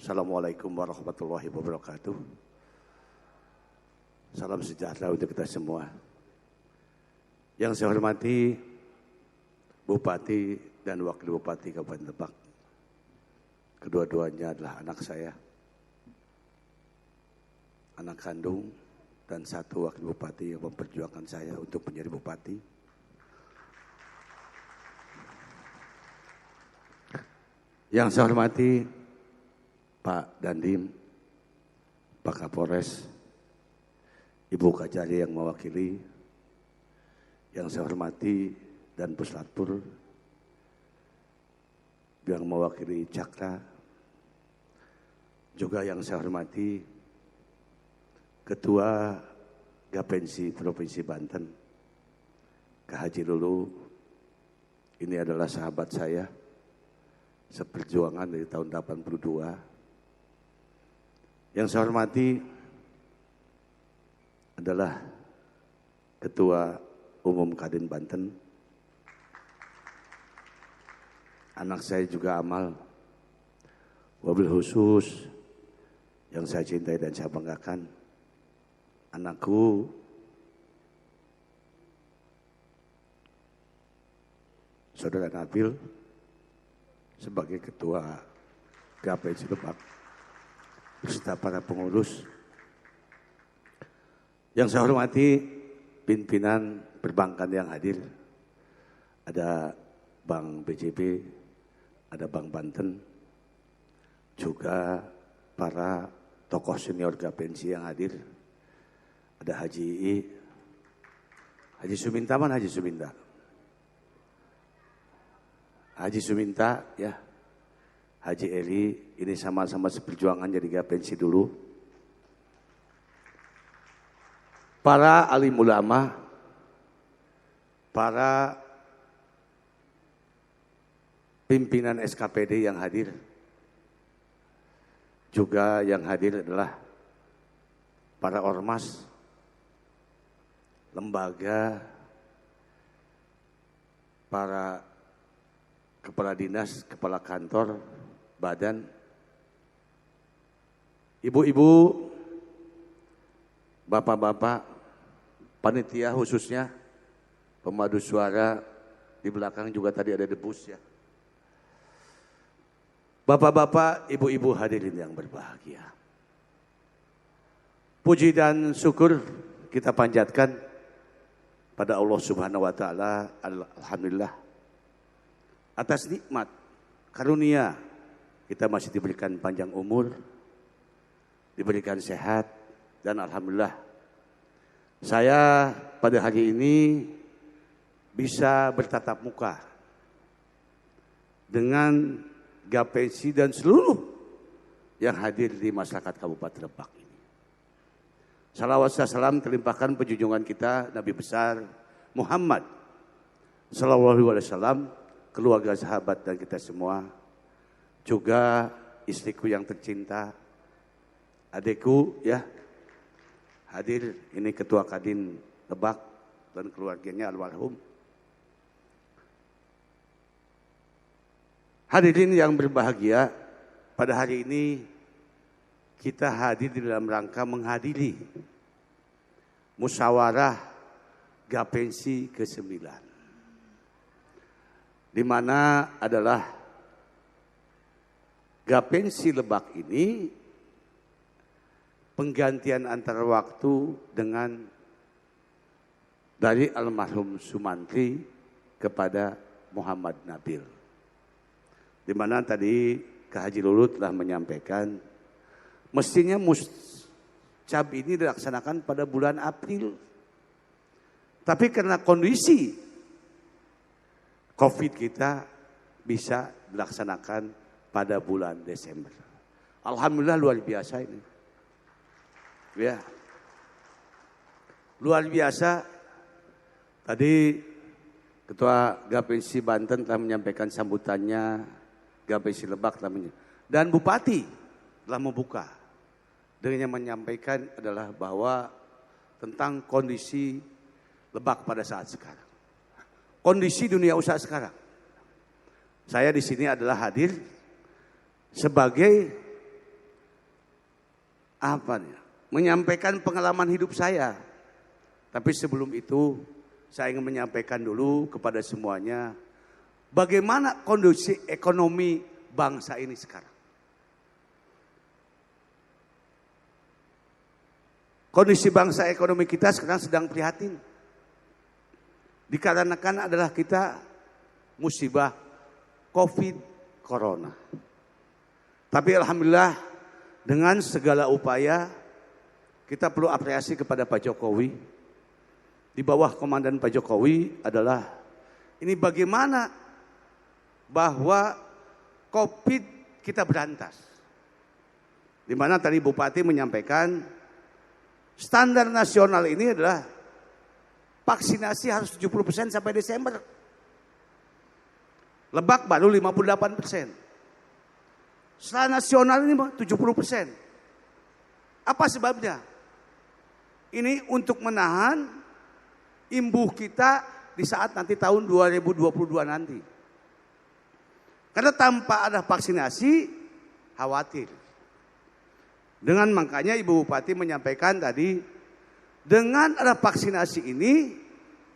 Assalamualaikum warahmatullahi wabarakatuh. Salam sejahtera untuk kita semua. Yang saya hormati Bupati dan Wakil Bupati Kabupaten Lebak. Kedua-duanya adalah anak saya, anak kandung, dan satu Wakil Bupati yang memperjuangkan saya untuk menjadi Bupati. Yang saya hormati Pak Dandim, Pak Kapolres, Ibu Kajari yang mewakili, yang saya hormati dan Puslatur yang mewakili Cakra, juga yang saya hormati Ketua Gapensi Provinsi Banten, Kak Haji Lulu. Ini adalah sahabat saya seperjuangan dari tahun 82. Yang saya hormati adalah Ketua Umum Kadin Banten, anak saya juga Amal, wabil khusus yang saya cintai dan saya banggakan, anakku Saudara Nabil sebagai Ketua GAPENSI Lebak beserta para pengurus. Yang saya hormati pimpinan perbankan yang hadir, ada Bank BJB, ada Bank Banten, juga para tokoh senior GAPENSI yang hadir, ada Haji Suminta, mana Haji Suminta? Haji Suminta, ya, Haji Eli, ini sama-sama seperjuangan jadi GAPENSI dulu. Para alim ulama, para pimpinan SKPD yang hadir, juga yang hadir adalah para ormas, lembaga, para kepala dinas, kepala kantor, badan, ibu-ibu, bapak-bapak, panitia khususnya, pemadu suara, di belakang juga tadi ada debus ya. Bapak-bapak, ibu-ibu hadirin yang berbahagia. Puji dan syukur kita panjatkan pada Allah Subhanahu wa taala, alhamdulillah. Atas nikmat, karunia, kita masih diberikan panjang umur, diberikan sehat, dan alhamdulillah saya pada hari ini bisa bertatap muka dengan GAPENSI dan seluruh yang hadir di masyarakat Kabupaten Lebak ini. Salawat salam terlimpahkan penjunjungan kita Nabi besar Muhammad sallallahu alaihi wasallam, keluarga, sahabat, dan kita semua, juga istriku yang tercinta, adikku ya, hadir, ini Ketua Kadin Lebak dan keluarganya almarhum. Hadirin yang berbahagia, pada hari ini kita hadir di dalam rangka menghadiri musyawarah GAPENSI ke-9. Di mana adalah GAPENSI Lebak ini penggantian antara waktu dengan dari almarhum Sumantri kepada Muhammad Nabil. Di mana tadi Kak Haji Lulu telah menyampaikan mestinya muscab ini dilaksanakan pada bulan April. Tapi karena kondisi COVID kita bisa dilaksanakan pada bulan Desember. Alhamdulillah luar biasa ini. Ya. Luar biasa. Tadi Ketua GAPENSI Banten telah menyampaikan sambutannya, GAPENSI Lebak telah dan Bupati telah membuka. Dengan menyampaikan adalah bahwa tentang kondisi Lebak pada saat sekarang. Kondisi dunia usaha sekarang. Saya di sini adalah hadir sebagai menyampaikan pengalaman hidup saya. Tapi sebelum itu saya ingin menyampaikan dulu kepada semuanya bagaimana kondisi ekonomi bangsa ini sekarang. Kondisi bangsa ekonomi kita sekarang sedang prihatin. Dikarenakan adalah kita musibah COVID Corona. Tapi alhamdulillah dengan segala upaya kita perlu apresiasi kepada Pak Jokowi. Di bawah komandan Pak Jokowi adalah ini bagaimana bahwa COVID kita berantas. Di mana tadi Bupati menyampaikan standar nasional ini adalah vaksinasi harus 70% sampai Desember. Lebak baru 58%. Secara nasional ini 70%. Apa sebabnya? Ini untuk menahan imbuh kita di saat nanti tahun 2022 nanti. Karena tanpa ada vaksinasi, khawatir. Dengan makanya Ibu Bupati menyampaikan tadi, dengan ada vaksinasi ini,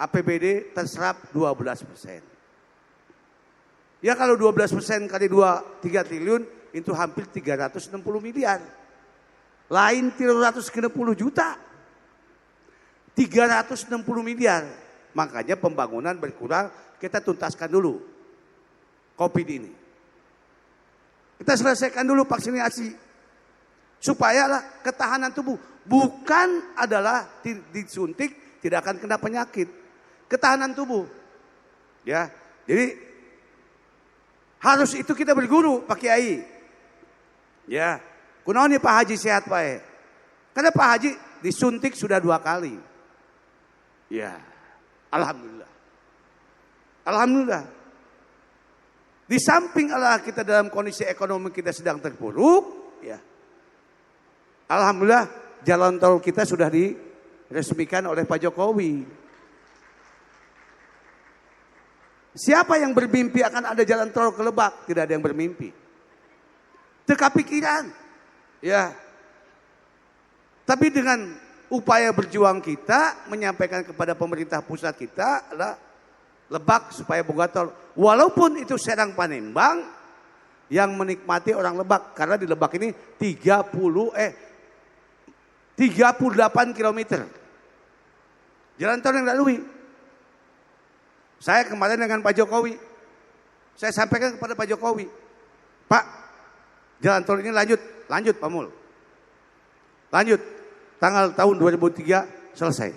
APBD terserap 12%. Ya kalau 12% kali 3 triliun, itu hampir 360 miliar. Lain 360 juta. 360 miliar. Makanya pembangunan berkurang, kita tuntaskan dulu COVID ini. Kita selesaikan dulu vaksinasi. Supaya lah ketahanan tubuh. Bukan adalah disuntik tidak akan kena penyakit. Ketahanan tubuh. Ya, jadi harus itu kita berguru Pak Kiai. Ya, kunaon nih Pak Haji sehat Pak. Karena Pak Haji disuntik sudah 2 kali. Ya, alhamdulillah. Alhamdulillah. Di samping Allah kita dalam kondisi ekonomi kita sedang terpuruk, ya. Alhamdulillah jalan tol kita sudah diresmikan oleh Pak Jokowi. Siapa yang bermimpi akan ada jalan tol ke Lebak? Tidak ada yang bermimpi. Teka pikiran. Ya. Tapi dengan upaya berjuang kita menyampaikan kepada pemerintah pusat kita adalah Lebak supaya buka tol. Walaupun itu Serang Palembang yang menikmati orang Lebak. Karena di Lebak ini 38 kilometer. Jalan tol yang lalui. Saya kemarin dengan Pak Jokowi. Saya sampaikan kepada Pak Jokowi. Pak, jalan tol ini lanjut Pak Mul. Lanjut. Tanggal tahun 2003 selesai.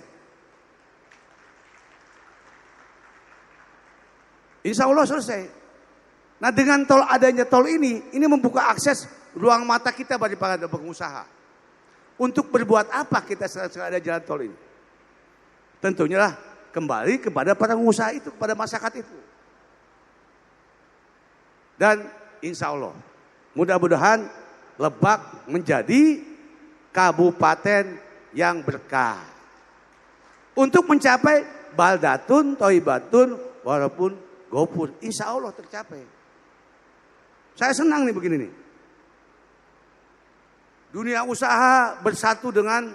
Insya Allah selesai. Nah dengan adanya tol ini membuka akses ruang mata kita bagi para pengusaha. Untuk berbuat apa kita setelah ada jalan tol ini? Tentunya lah kembali kepada para pengusaha itu, kepada masyarakat itu. Dan insya Allah mudah-mudahan Lebak menjadi kabupaten yang berkah. Untuk mencapai baldatun, toibatun, walaupun gopur. Insya Allah tercapai. Saya senang nih begini nih. Dunia usaha bersatu dengan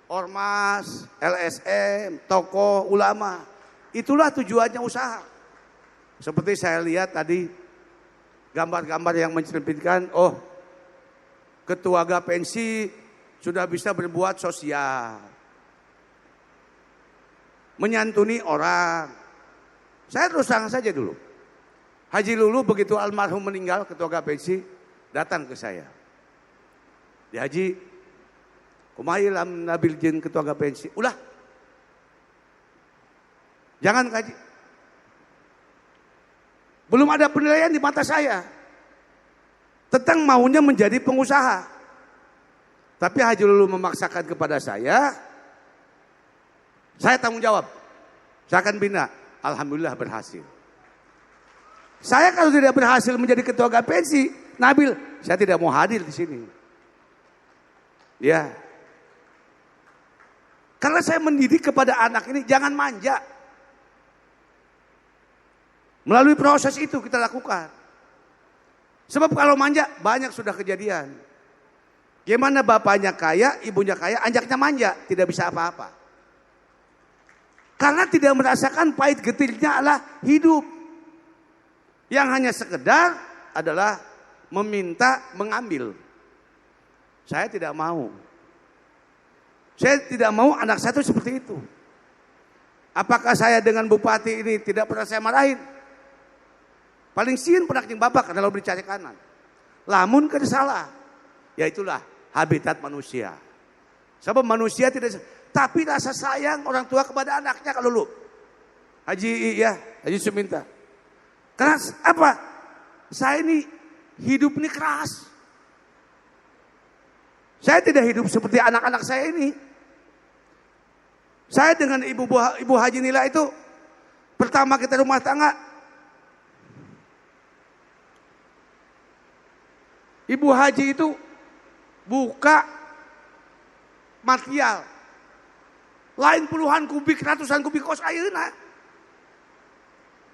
ormas, LSM, tokoh, ulama. Itulah tujuannya usaha. Seperti saya lihat tadi gambar-gambar yang mencerminkan, ketua Gapensi sudah bisa berbuat sosial. Menyantuni orang. Saya terus terang saja dulu. Haji Lulu begitu almarhum meninggal, ketua Gapensi datang ke saya. Di Haji, kumailam nabil jin ketua Gapensi. Ulah. Jangan kaji. Belum ada penilaian di mata saya. Tentang maunya menjadi pengusaha. Tapi Haji Lulu memaksakan kepada saya tanggung jawab. Saya akan bina. Alhamdulillah berhasil. Saya kalau tidak berhasil menjadi ketua Gapensi, Nabil, saya tidak mau hadir di sini. Ya. Karena saya mendidik kepada anak ini jangan manja. Melalui proses itu kita lakukan. Sebab kalau manja banyak sudah kejadian. Gimana bapaknya kaya, ibunya kaya, anjaknya manja, tidak bisa apa-apa. Karena tidak merasakan pahit getirnya adalah hidup. Yang hanya sekedar adalah meminta mengambil. Saya tidak mau. Saya tidak mau anak saya itu seperti itu. Apakah saya dengan bupati ini tidak pernah saya marahin? Paling sieun pernah jeung bapak kalau bercari kanan. Lamun kada salah. Ya itulah habitat manusia. Sebab manusia tidak, tapi rasa sayang orang tua kepada anaknya kalau lu. Haji Suminta. Karena apa? Saya ini hidup ini keras. Saya tidak hidup seperti anak-anak saya ini. Saya dengan Ibu Haji Nila itu pertama kita rumah tangga. Ibu Haji itu buka material. Lain puluhan kubik, ratusan kubik kos ayeuna.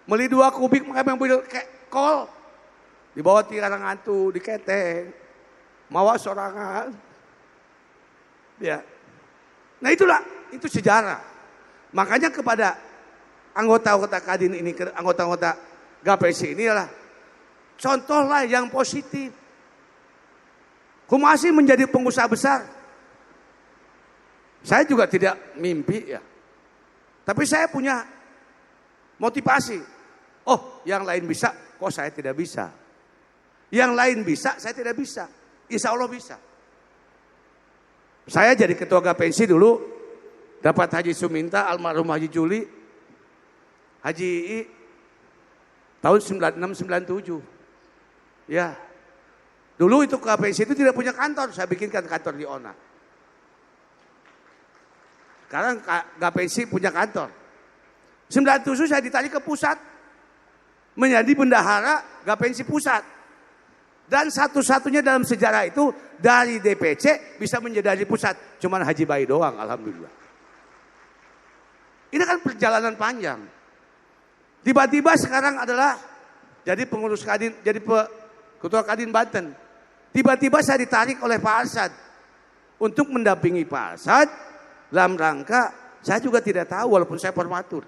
Meli 2 kubik pakai mobil kol. Dibawa ti Karangantu, di Keteng. Mawa sorangan. Ya. Nah itulah, itu sejarah. Makanya kepada anggota-anggota Kadin ini, anggota-anggota GAPESI ini adalah contohlah yang positif. Kumasi menjadi pengusaha besar. Saya juga tidak mimpi ya. Tapi saya punya motivasi. Oh, yang lain bisa, kok saya tidak bisa. Yang lain bisa, saya tidak bisa. Insya Allah bisa. Saya jadi ketua GAPESI dulu, dapat Haji Suminta, almarhum Haji Juli, Haji I, tahun 96-97. Ya, dulu itu GAPESI itu tidak punya kantor, saya bikinkan kantor di Ona. Sekarang GAPESI punya kantor. 97 saya ditarik ke pusat, menjadi bendahara GAPESI pusat. Dan satu-satunya dalam sejarah itu dari DPC bisa menjadi dari pusat. Cuman Haji Bayi doang, alhamdulillah. Ini kan perjalanan panjang. Tiba-tiba sekarang adalah jadi pengurus Kadin, jadi ketua Kadin Banten. Tiba-tiba saya ditarik oleh Pak Arsad untuk mendampingi Pak Arsad dalam rangka saya juga tidak tahu walaupun saya formatur.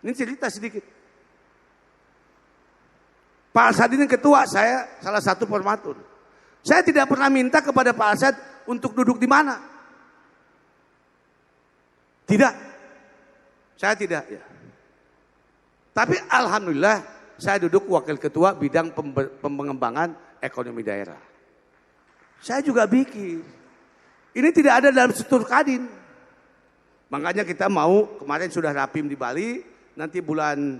Ini cerita sedikit. Pak Arsad ini ketua, saya salah satu formatur. Saya tidak pernah minta kepada Pak Arsad untuk duduk di mana. Tidak. Saya tidak ya. Tapi alhamdulillah saya duduk wakil ketua bidang pengembangan ekonomi daerah. Saya juga bikin. Ini tidak ada dalam struktur Kadin. Makanya kita mau, kemarin sudah rapim di Bali, nanti bulan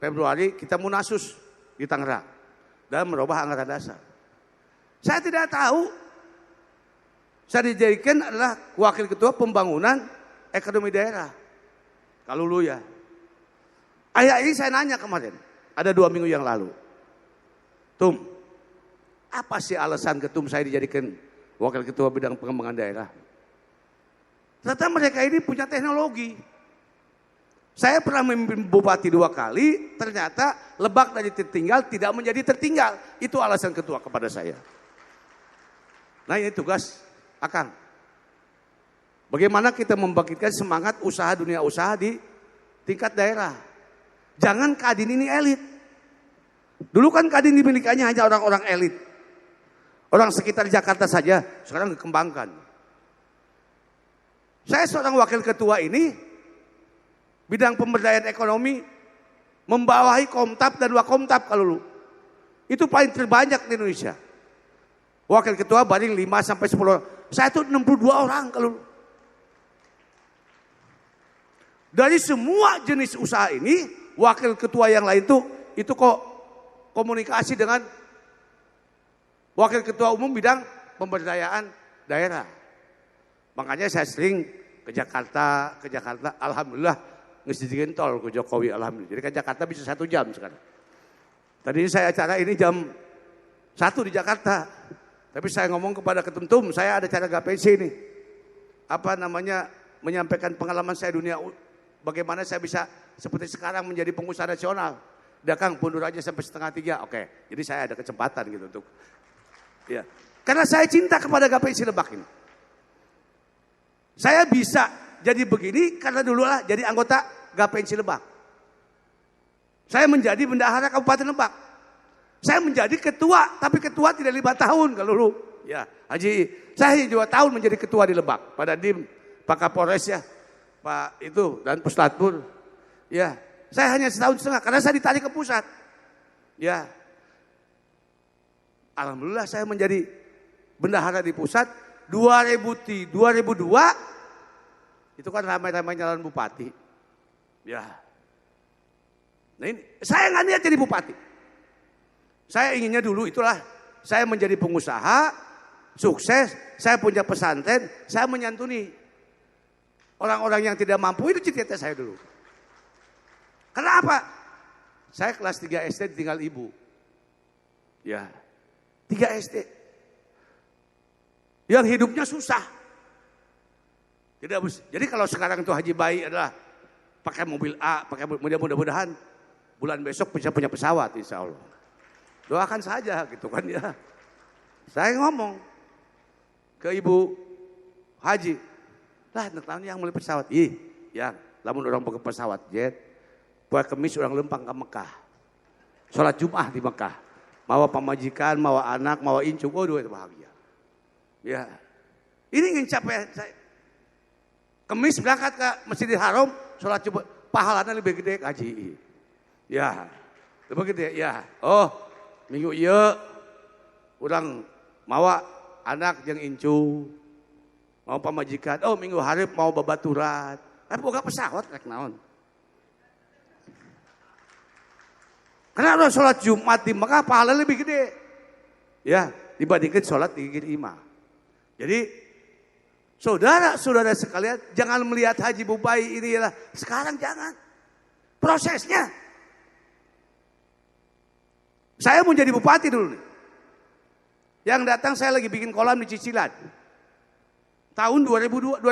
Februari kita munasus di Tangerang dalam merubah anggaran dasar. Saya tidak tahu. Saya dijadikan adalah wakil ketua pembangunan ekonomi daerah. Kalau lu ya. Ayah ini saya nanya kemarin, ada 2 minggu yang lalu. Tum, apa sih alasan ketum saya dijadikan wakil ketua bidang pengembangan daerah? Ternyata mereka ini punya teknologi. Saya pernah memimpin bupati 2 kali, ternyata Lebak dari tertinggal tidak menjadi tertinggal. Itu alasan ketua kepada saya. Nah ini tugas Akang. Bagaimana kita membangkitkan semangat usaha dunia usaha di tingkat daerah. Jangan Kadin ini elit. Dulu kan Kadin dimilikannya hanya orang-orang elit. Orang sekitar Jakarta saja, sekarang dikembangkan. Saya seorang wakil ketua ini, bidang pemberdayaan ekonomi, membawahi Komtab dan Wakomtab kalau lu. Itu paling terbanyak di Indonesia. Wakil ketua paling 5-10 orang. Saya itu 62 orang kalau lu. Dari semua jenis usaha ini, wakil ketua yang lain itu kok komunikasi dengan wakil ketua umum bidang pemberdayaan daerah. Makanya saya sering ke Jakarta, alhamdulillah ngesidikin tol ke Jokowi, alhamdulillah. Jadi ke Jakarta bisa 1 jam sekarang. Tadi saya acara ini jam 1 di Jakarta. Tapi saya ngomong kepada ketum-tum, saya ada acara GAPESI ini. Apa namanya, menyampaikan pengalaman saya dunia, bagaimana saya bisa seperti sekarang menjadi pengusaha nasional. Udah Kang, mundur aja sampai 2:30. Oke, jadi saya ada kesempatan gitu untuk. Ya. Karena saya cinta kepada GPSI Lebak ini. Saya bisa jadi begini karena dulu lah jadi anggota GPSI Lebak. Saya menjadi bendahara Kabupaten Lebak. Saya menjadi ketua, tapi ketua tidak 5 tahun kalau dulu. Ya, Haji, saya 2 tahun menjadi ketua di Lebak. Pada Dim, Pak Kapolres ya, Pak itu dan Puslatpur. Ya, saya hanya 1,5 tahun karena saya ditarik ke pusat. Ya, alhamdulillah saya menjadi bendahara di pusat. 2002 itu kan ramai-ramai nyalon bupati. Ya, nah ini saya nggak niat jadi bupati. Saya inginnya dulu itulah saya menjadi pengusaha sukses. Saya punya pesantren. Saya menyantuni orang-orang yang tidak mampu. Itu cita-cita saya dulu. Kenapa? Saya kelas 3 SD ditinggal ibu. Ya, 3 SD. Yang hidupnya susah. Tidak bisa. Jadi kalau sekarang itu Haji Bayi adalah pakai mobil A, pakai mudah-mudahan bulan besok bisa punya pesawat insya Allah. Doakan saja gitu kan ya. Saya ngomong ke ibu Haji, lah tahun yang beli pesawat. Ya, lamun orang pakai pesawat jet, buat kemis orang lempang ke Mekah. Sholat Jum'ah di Mekah. Mawa pamajikan, mawa anak, mawa incung, oh itu bahagia. Ya, ini ingin capai saya. Kemis berangkat ke Masjidil Haram, sholat Jumat, pahalanya lebih gede Haji. Ya, lebih gede ya. Oh, minggu iya, orang mawa anak yang incu, mau pamajikan. Oh, minggu hari mau babaturan. Tapi boga pesawat rek naon. Karena orang sholat Jumat di Mekah pahala lebih gede. Ya, dibandingkan sholat di imam. Jadi, saudara-saudara sekalian, jangan melihat Haji Bubai ini lah. Sekarang jangan. Prosesnya. Saya mau jadi bupati dulu nih. Yang datang saya lagi bikin kolam di Cicilan. Tahun 2001.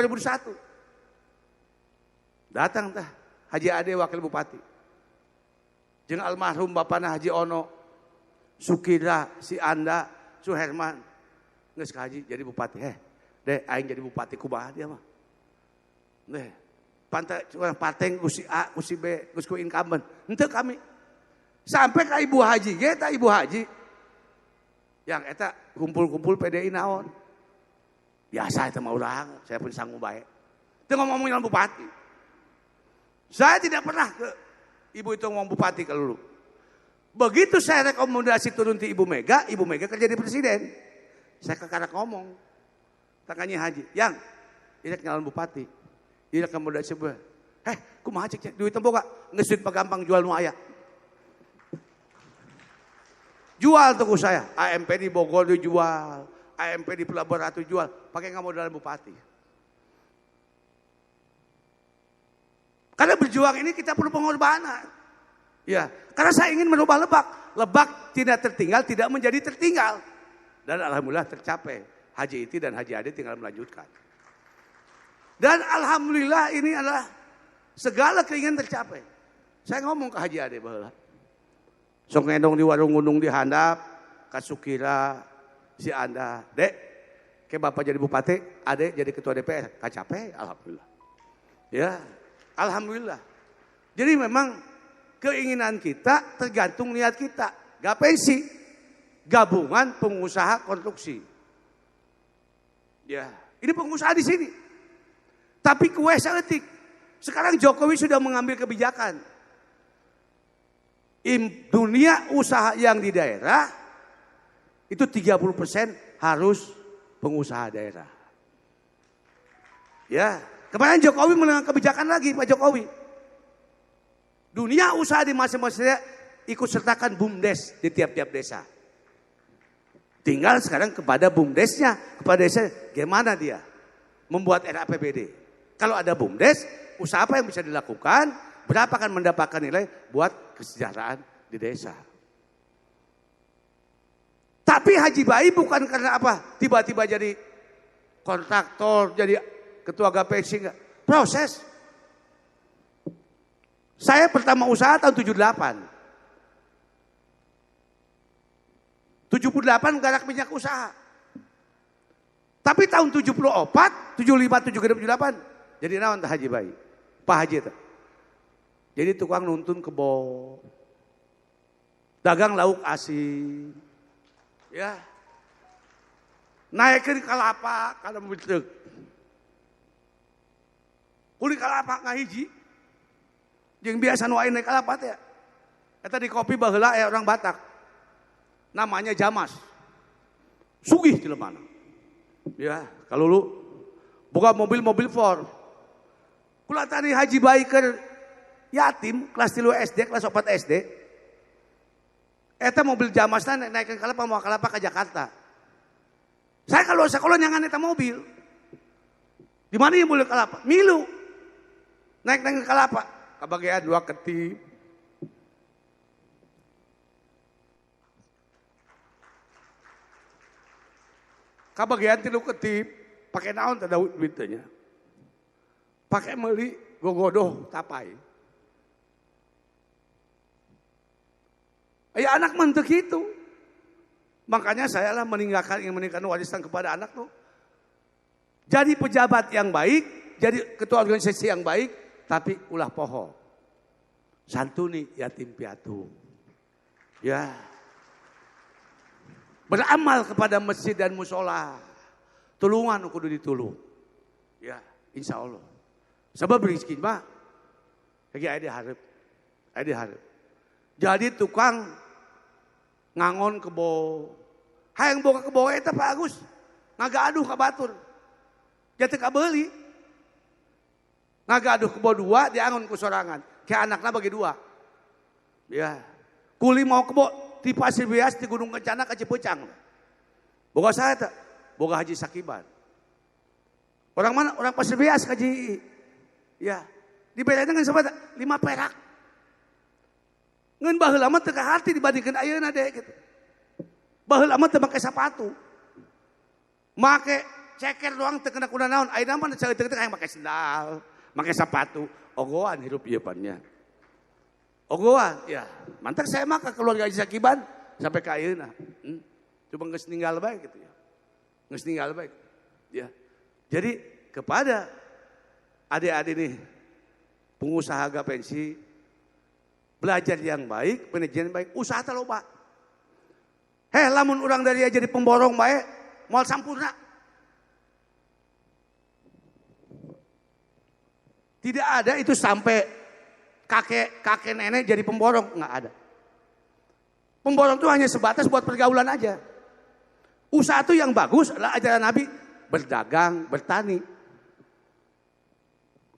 Datang tah Haji Ade wakil bupati. Jeung almarhum bapana Haji Ono, Sukira, si Anda, Suherman, geus ka Haji jadi bupati. Deh aing jadi bupati kumaha dia mah. Deh, pantai urang pateng ku si A, ku si B, ku incumbent. Henteu kami. Sampai ke Ibu Haji, ge eta Ibu Haji. Yang eta kumpul-kumpul PDI naon. Biasa eta mah urang, saya pun sanggup bae. Teu ngomongin bupati. Saya tidak pernah ke ibu itu ngomong bupati ke dulu. Begitu saya rekomendasi turun di Ibu Mega kerja di presiden. Saya kekarak ngomong. Tanganya Haji, yang ini nyalon bupati. Ini rekomendasi gue. Kumaha cek duit tempo gak? Ngesuit gampang jual nu aya. Jual tuh saya. AMP di Bogor dijual. AMP di Pelabuhan Ratu jual. Pakai nggak modal bupati. Karena berjuang ini kita perlu pengorbanan. Ya, karena saya ingin merubah Lebak. Lebak tidak tertinggal, tidak menjadi tertinggal. Dan alhamdulillah tercapai. Haji Iti dan Haji Ade tinggal melanjutkan. Dan alhamdulillah ini adalah segala keinginan tercapai. Saya ngomong ke Haji Ade bahwa sok ngendong di warung gunung di handap, Kasukira, si Anda, Dek, ke Bapak jadi bupati, Ade jadi ketua DPR, kacape, alhamdulillah. Ya, alhamdulillah. Jadi memang keinginan kita tergantung niat kita. GPSI, gabungan pengusaha konstruksi. Ya, ini pengusaha di sini. Tapi kue seletik. Sekarang Jokowi sudah mengambil kebijakan. Dunia usaha yang di daerah itu 30% harus pengusaha daerah. Ya, kemarin Jokowi mengambil kebijakan lagi Pak Jokowi. Dunia usaha di masing-masing daerah ikut sertakan BUMDes di tiap-tiap desa. Tinggal sekarang kepada BUMDesnya, kepada desa gimana dia membuat RAPBD. Kalau ada BUMDes, usaha apa yang bisa dilakukan, berapa akan mendapatkan nilai buat kesejahteraan di desa. Tapi Haji Bayi bukan karena apa, tiba-tiba jadi kontraktor, jadi ketua GPSI, enggak. Proses. Saya pertama usaha tahun 78. 78 garak minyak usaha. Tapi tahun 74, 75, 76, 78 jadi naon teh Haji Bayi? Pak Haji teh. Jadi tukang nuntun kebo. Dagang lauk asin. Ya. Naikeun kalapa kana mobil truk. Uli kalapa ngahiji. Jeung biasa nu aya naik kalapa teh. Eta di kopi baheula orang Batak. Namanya Jamas. Sugih jelemana. Ya, kalau lu buka mobil Ford. Kula tadi Haji Bayi keur yatim kelas 3 SD, kelas 4 SD. Eta mobil Jamasna naikkeun kalapa mau kalapa ke Jakarta. Saya kalau sekolah nyangan eta mobil. Di mana yang boleh kalapa? Milu. Naik kalapa. Kabagian 2 ketip. Kabagian 3 ketip. Pakai naon teh duit teh nya. Pakai meuli gogodoh tapai. Ya anak mentek itu. Makanya saya lah ingin meninggalkan warisan kepada anak tuh. Jadi pejabat yang baik, jadi ketua organisasi yang baik, tapi ulah poho. Santuni yatim piatu. Ya. Beramal kepada masjid dan musola. Tulungan kudu ditulung. Ya, insya Allah. Sebab rezeki mah kayak ade hareup. Jadi tukang ngangon kebo. Hayang boga kebo eta Pak Agus. Ngagaduh ka batur. Jatuh ka beuli. Ngagaduh kebo 2 diangon ku sorangan. Kayak anakna bagi 2. Ya. Kuli mau kebo di Pasir Bias di Gunung Kencana ka Cipeucang. Boga saha eta? Boga Haji Sakiban. Orang mana? Orang Pasir Bias Haji. Ya. Dibelain dengan sabada 5 perak. Ngeun baheula mah teu kahati dibandingkeun ayeuna deh gitu. Baheula mah teu make sepatu. Make ceker doang teu kena kuna naon. Ayeuna mah teu hayang make sendal, make sepatu. Ogoan hirup ieu pannya. Ogoan, ya. Mantap saya mah ke keluarga Haji Sakiban sampai ka ayeuna. Coba geus ninggal bae gitu ya. Geus ninggal bae. Ya. Jadi kepada adik-adik nih pengusaha gapensi belajar yang baik, manajemen baik, usaha teh loba. Lamun urang dari jadi pemborong bae moal sampurna. Tidak ada itu sampai kakek nenek jadi pemborong, enggak ada. Pemborong itu hanya sebatas buat pergaulan aja. Usaha itu yang bagus adalah ajaran Nabi, berdagang, bertani.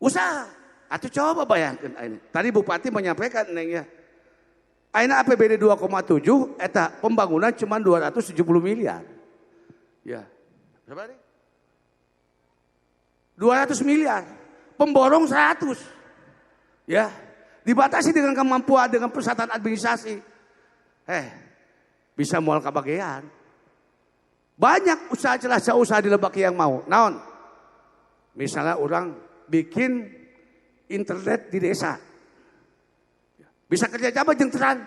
Usaha. Atau coba bayangkan ini. Tadi Bupati menyampaikan neng ya. Aina APBD 2,7 eta pembangunan cuma 270 miliar. Ya. Berapa nih? 200 miliar. Pemborong 100. Ya. Dibatasi dengan kemampuan dengan persyaratan administrasi. Bisa mual kabagean. Banyak usaha usaha di Lebak yang mau. Naon? Misalnya orang bikin internet di desa. Bisa kerja coba jengteran.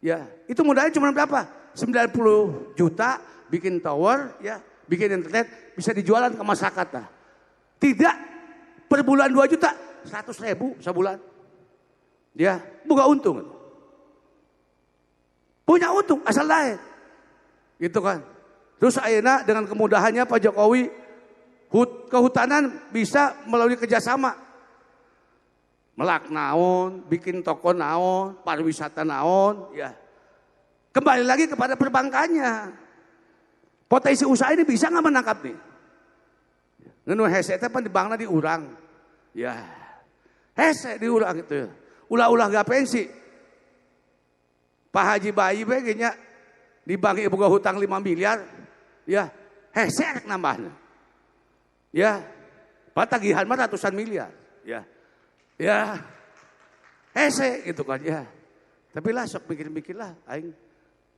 Ya, itu modalnya cuma berapa? 90 juta bikin tower, ya, bikin internet bisa dijualan ke masyarakat. Nah. Tidak per bulan 2 juta, 100.000 sebulan. Ya, buka untung. Punya untung asal lain. Gitu kan. Terus ayeuna dengan kemudahannya Pak Jokowi kehutanan bisa melalui kerjasama. Melak naon, bikin toko naon, pariwisata naon, ya. Kembali lagi kepada perbankannya. Potensi usaha ini bisa nggak menangkap nih? Ngenu hese teh pan di bankna diurang. Ya. Hese diurang gitu ya. Ulah-ulah gak pensi. Pak Haji Bayi bae nya di bank ieu boga hutang 5 miliar. Ya. Hese rek nambahna. Ya. Patagihan mah ratusan miliar, ya. Ya, hese gitu kan ya. Tapi lah sok mikir-mikir lah, aing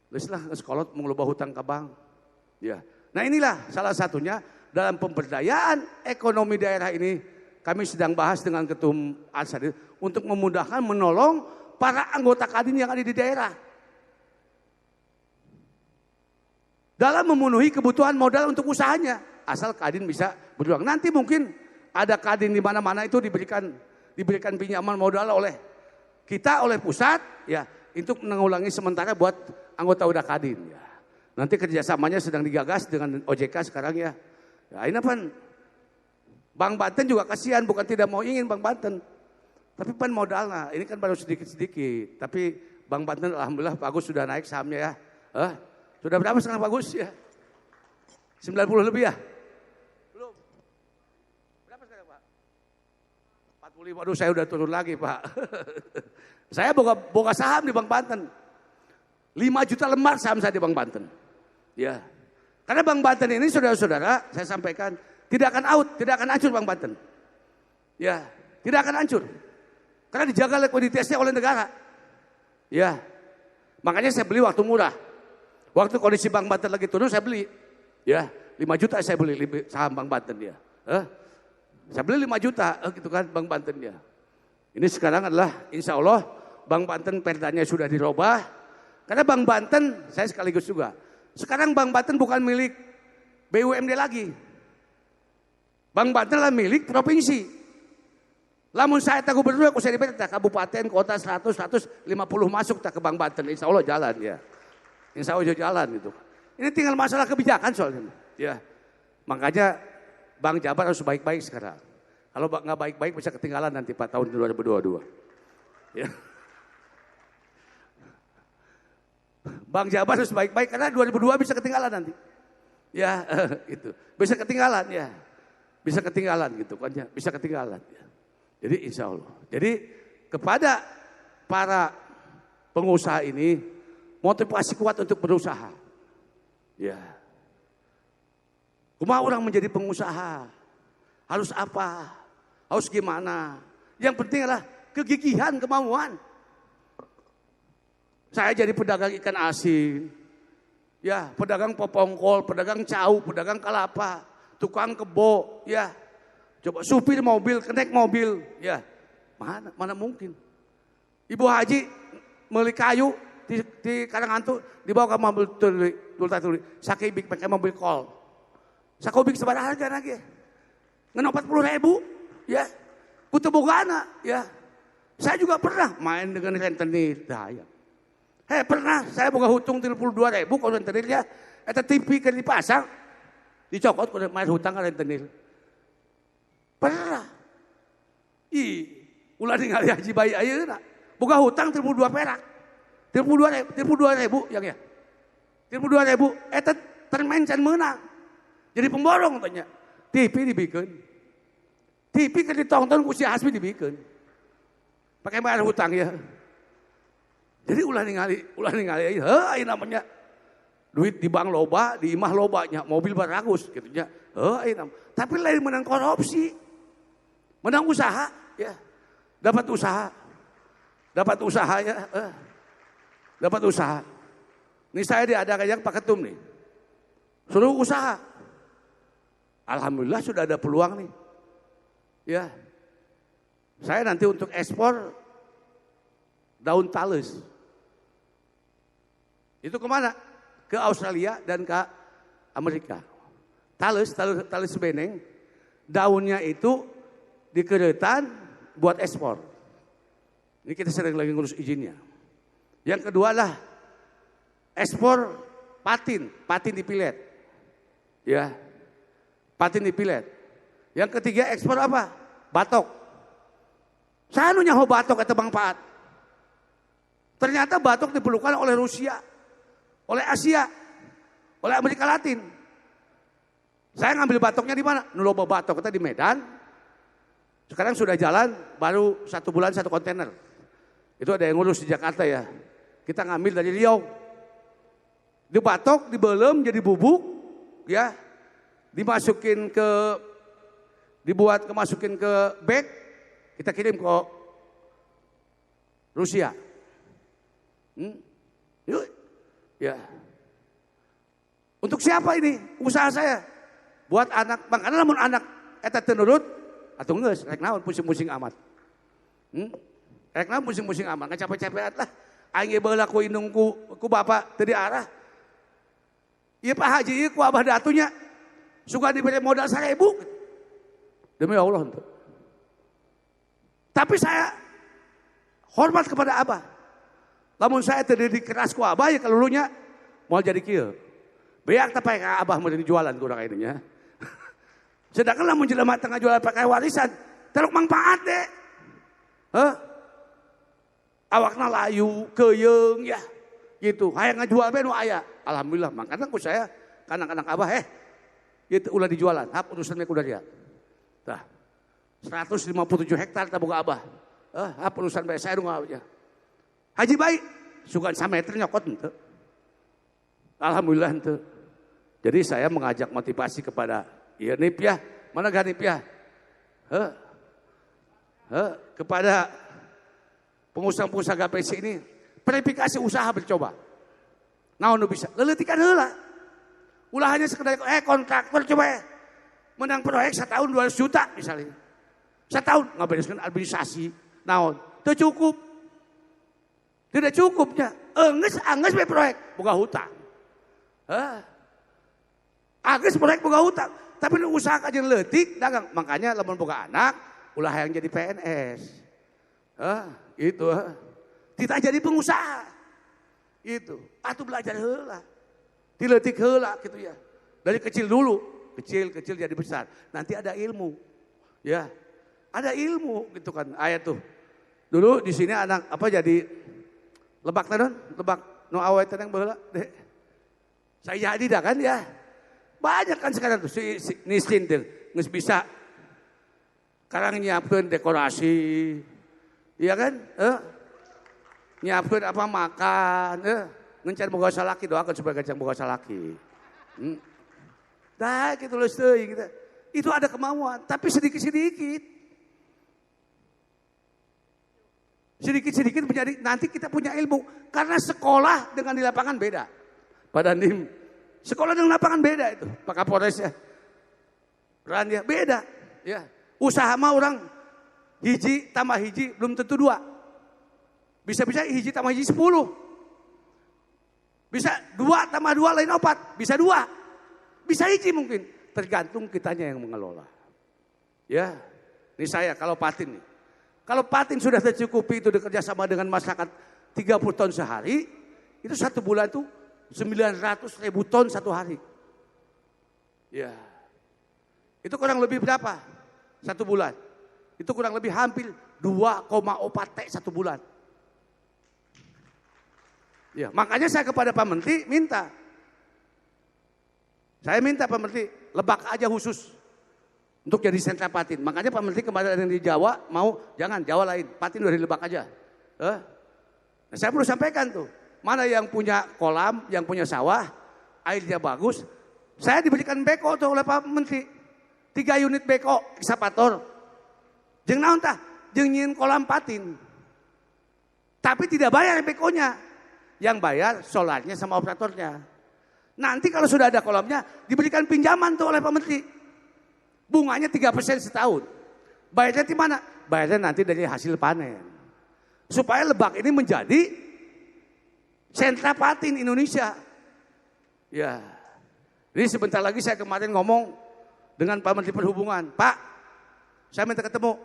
geus lah sekolot mau loba hutang ka bank. Ya. Nah inilah salah satunya dalam pemberdayaan ekonomi daerah ini kami sedang bahas dengan Ketum Ansari untuk memudahkan menolong para anggota Kadin yang ada di daerah. dalam memenuhi kebutuhan modal untuk usahanya. Asal Kadin bisa berjuang. Nanti mungkin ada Kadin di mana-mana itu diberikan pinjaman modal oleh kita, oleh pusat, ya, untuk mengulangi sementara buat anggota udah Kadin. Ya. Nanti kerjasamanya sedang digagas dengan OJK sekarang ya. Ya ini apa? Bank Banten juga kasihan, bukan tidak mau ingin Bank Banten. Tapi pan modalnya, ini kan baru sedikit-sedikit. Tapi Bank Banten alhamdulillah Pak Agus sudah naik sahamnya ya. Sudah berapa sekarang Pak Agus ya? 90 lebih ya? Belum. Berapa sekarang Pak? 45, aduh saya udah turun lagi Pak. Saya boga saham di Bank Banten. 5 juta lembar saham saya di Bank Banten. Ya. Karena Bank Banten ini saudara-saudara, saya sampaikan, tidak akan out, tidak akan hancur Bank Banten. Ya, tidak akan hancur. Karena dijaga likuiditasnya oleh negara. Ya. Makanya saya beli waktu murah. Waktu kondisi Bank Banten lagi turun saya beli. Ya, 5 juta saya beli saham Bank Banten ya. Saya beli 5 juta gitu kan Bank Banten ya. Ini sekarang adalah insya Allah Bank Banten perdanya sudah dirubah. Karena Bank Banten saya sekaligus juga. Sekarang Bank Banten bukan milik BUMD lagi. Bank Banten adalah milik provinsi. Lamun saya tak gubernur, aku saya dipilih kabupaten, kota 150 masuk tak ke Bank Banten. Insya Allah jalan ya. Insya Allah jalan gitu. Ini tinggal masalah kebijakan soalnya. Ya. Makanya Bank Jabar harus baik-baik sekarang. Kalau nggak baik-baik bisa ketinggalan nanti Pak tahun 2022. Ya. Bank Jabar harus baik-baik karena 2002 bisa ketinggalan nanti. Ya, itu. Bisa ketinggalan ya. Bisa ketinggalan gitu kan ya. Bisa ketinggalan ya. Jadi insya Allah. Jadi kepada para pengusaha ini motivasi kuat untuk berusaha. Ya. Kumaha orang menjadi pengusaha? Harus apa? Harus gimana? Yang penting adalah kegigihan, kemauan. Saya jadi pedagang ikan asin. Ya, pedagang popongkol, pedagang cau, pedagang kelapa, tukang kebo, ya. Coba supir mobil, kenek mobil, ya. Mana mungkin. Ibu Haji beli kayu di Karangantu dibawa ke mobil tuli, sakibik pakai mobil kol. Sakobik sebarang harga lagi. Ngen 40.000, ya. Kutebogana, ya. Saya juga pernah main dengan rentenir, daya. Pernah saya boga hutung 32.000 kalau rentenirnya, eta TV kan dipasang, dicokot kalau main hutang ke rentenir. Pernah. Ulah ningali Haji Bayi ayeuna. Boga hutang 32 perak. 32.000 yang ya. 32.000 eta termain can menang. Jadi pemborong tanya. TV dibikeun. TV kan ditonton ku si Hasbi dibikeun. Pakai bayar hutang ya. Jadi ulah ningali heuh namanya. Duit di bank loba, di imah lobanya, mobil baragus gitu nya. Heuh tapi lain menang korupsi. Menang usaha, ya. Dapat usaha ya. Dapat usaha. Ini saya diadakan yang Pak Ketum nih. Suruh usaha. Alhamdulillah sudah ada peluang nih. Ya. Saya nanti untuk ekspor daun tales. Itu kemana? Ke Australia dan ke Amerika. Tales beneng. Daunnya itu dikeretan buat ekspor. Ini kita sering lagi ngurus izinnya. Yang kedua lah ekspor patin dipilet. Ya. Patin dipilet. Yang ketiga ekspor apa? Batok. Saya nu nyaho batok eta Bang Paat. Ternyata batok diperlukan oleh Rusia, oleh Asia, oleh Amerika Latin. Saya ngambil batoknya di mana? Nu loba batok kita di Medan. Sekarang sudah jalan baru 1 bulan 1 kontainer. Itu ada yang ngurus di Jakarta ya. Kita ngambil dari Riau. Dibatok, dibelem jadi bubuk, ya. Dimasukin masukin ke bag, kita kirim ke Rusia. Yuk. Ya. Untuk siapa ini? Usaha saya. Buat anak, makanya namun anak eta teu nurut atuh geus rek naon pusing-pusing amat. Rek naon pusing-pusing amat, ngacapek-capekan lah. Aing ge baheula ku indung ku bapak teu diarah. Iya Pak Haji, iya ku abah datunya. Suka diberi modal 1.000. Demi Allah. Untuk. Tapi saya hormat kepada abah. Lamun saya terdidik keras ku abah ya kalulunya mau jadi kieu. Beak tapi ka abah mau jualan kurang ininya. Sedangkan lamun jelema tengah jualan pakai warisan, teruk manfaat deh. Hah? Awakna layu, keyeung ya. Gitu, hayang ngajual bae nu aya. Alhamdulillah, makanya ku saya kadang-kadang abah gitu ulah dijualan, hap urusan ku dari dia. Tah. 157 hektar taboga abah. Hap urusan bae saya nu aja. Haji baik, sugan 1 meter nyokot henteu. Alhamdulillah henteu. Jadi saya mengajak motivasi kepada ya Nip ya, mana gak Nip ya? Kepada pengusaha-pengusaha GPC ini verifikasi usaha bercoba. Naon nu bisa? Leuleutikkan heula. Ulah hanya sekedar kontraktor coba ya. Menang proyek 1 tahun 200 juta misalnya. 1 tahun ngabereskeun administrasi. Naon? Teu cukup. Tidak cukupnya. Angges we proyek boga hutang. Angges proyek boga hutang. Tapi nu usaha kajian leutik dagang. Makanya lamun boga anak ulah hayang jadi PNS. Itu. Kita jadi pengusaha. Itu. Atuh belajar heula. Dileutik heula gitu ya. Dari kecil dulu, kecil jadi besar. Nanti ada ilmu. Ya. Ada ilmu gitu kan. Ayat tuh. Dulu di sini anak apa jadi lebak tadon, lebak nu awe teh yang baheula, Dek. Saya jadi dah kan ya. Banyak kan sekarang tuh si Nisin teh geus bisa karang nyiapkeun dekorasi. Iya kan? Nyiapkeun apa makan, ngencan boga salaki, doakan supaya ngencan boga salaki. Dah gitu loh gitu. Itu ada kemauan, tapi sedikit-sedikit. Sedikit-sedikit menjadi nanti kita punya ilmu. Karena sekolah dengan di lapangan beda. Pada Nim, sekolah dengan lapangan beda itu. Pak Kapolres ya. Peran ya beda. Ya. Usaha mah orang hiji tambah hiji belum tentu 2. Bisa-bisa hiji tambah hiji 10. Bisa 2 tambah 2 lain 4. Bisa 2. Bisa hiji mungkin. Tergantung kitanya yang mengelola. Ya. Ini saya kalau Patin nih. Kalau Patin sudah tercukupi itu bekerja sama dengan masyarakat 30 ton sehari. Itu 1 bulan itu 900.000 ton 1 hari. Ya. Itu kurang lebih berapa? 1 bulan. Itu kurang lebih hampir 2,4 T 1 bulan. Ya, makanya saya kepada Pak Menteri minta. Saya minta Pak Menteri Lebak aja khusus untuk jadi sentra Patin. Makanya Pak Menteri kemarin di Jawa mau jangan Jawa lain, Patin dari Lebak aja. Nah, saya perlu sampaikan tuh, mana yang punya kolam, yang punya sawah, airnya bagus, saya diberikan beko tuh oleh Pak Menteri. 3 unit beko ekskavator. Jeung naon tah? Jeung nyieun kolam Patin. Tapi tidak bayar bekonya. Yang bayar solarnya sama operatornya. Nanti kalau sudah ada kolamnya, diberikan pinjaman tuh oleh Pak Menteri. Bunganya 3% setahun. Bayarnya di mana? Bayarnya nanti dari hasil panen. Supaya Lebak ini menjadi sentra Patin Indonesia. Ya. Jadi sebentar lagi saya kemarin ngomong dengan Pak Menteri Perhubungan. Pak, saya minta ketemu.